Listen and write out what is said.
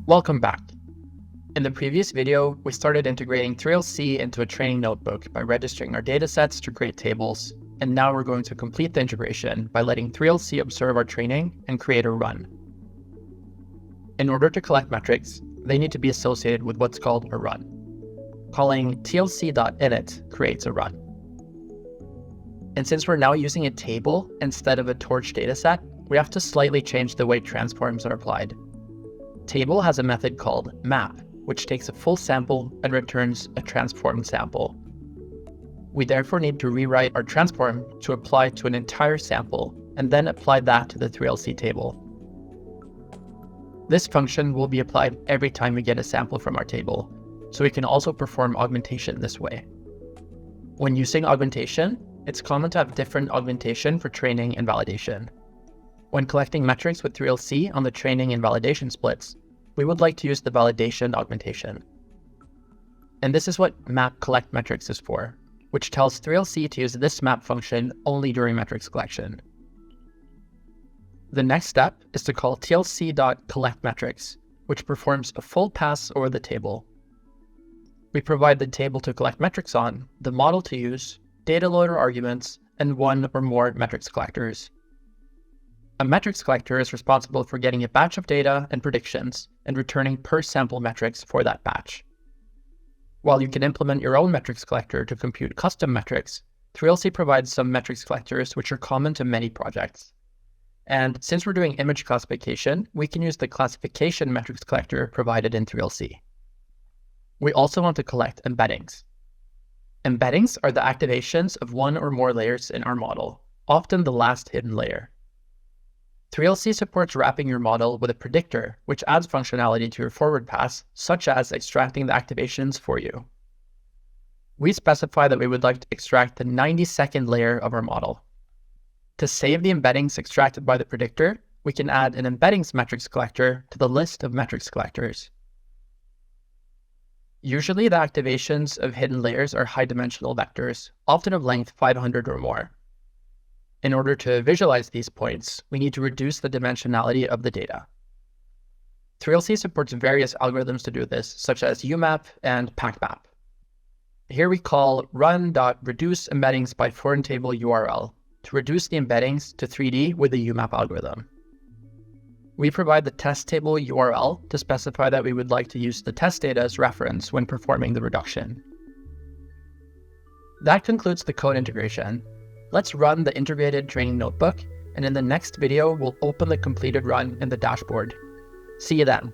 Welcome back. In the previous video, we started integrating 3LC into a training notebook by registering our datasets to create tables, and now we're going to complete the integration by letting 3LC observe our training and create a run. In order to collect metrics, they need to be associated with what's called a run. Calling tlc.init creates a run. And since we're now using a table instead of a torch dataset, we have to slightly change the way transforms are applied. Table has a method called map, which takes a full sample and returns a transformed sample. We therefore need to rewrite our transform to apply to an entire sample and then apply that to the 3LC table. This function will be applied every time we get a sample from our table, so we can also perform augmentation this way. When using augmentation, it's common to have different augmentation for training and validation. When collecting metrics with 3LC on the training and validation splits, we would like to use the validation augmentation. And this is what map collect metrics is for, which tells 3LC to use this map function only during metrics collection. The next step is to call tlc.collectMetrics, which performs a full pass over the table. We provide the table to collect metrics on, the model to use, data loader arguments, and one or more metrics collectors. A metrics collector is responsible for getting a batch of data and predictions and returning per sample metrics for that batch. While you can implement your own metrics collector to compute custom metrics, 3LC provides some metrics collectors which are common to many projects. And since we're doing image classification, we can use the classification metrics collector provided in 3LC. We also want to collect embeddings. Embeddings are the activations of one or more layers in our model, often the last hidden layer. 3LC supports wrapping your model with a predictor, which adds functionality to your forward pass, such as extracting the activations for you. We specify that we would like to extract the 90-second layer of our model. To save the embeddings extracted by the predictor, we can add an embeddings metrics collector to the list of metrics collectors. Usually the activations of hidden layers are high-dimensional vectors, often of length 500 or more. In order to visualize these points, we need to reduce the dimensionality of the data. 3LC supports various algorithms to do this, such as UMAP and PackMap. Here we call run.reduceEmbeddings by foreign table URL to reduce the embeddings to 3D with the UMAP algorithm. We provide the test table URL to specify that we would like to use the test data as reference when performing the reduction. That concludes the code integration. Let's run the integrated training notebook, and in the next video, we'll open the completed run in the dashboard. See you then.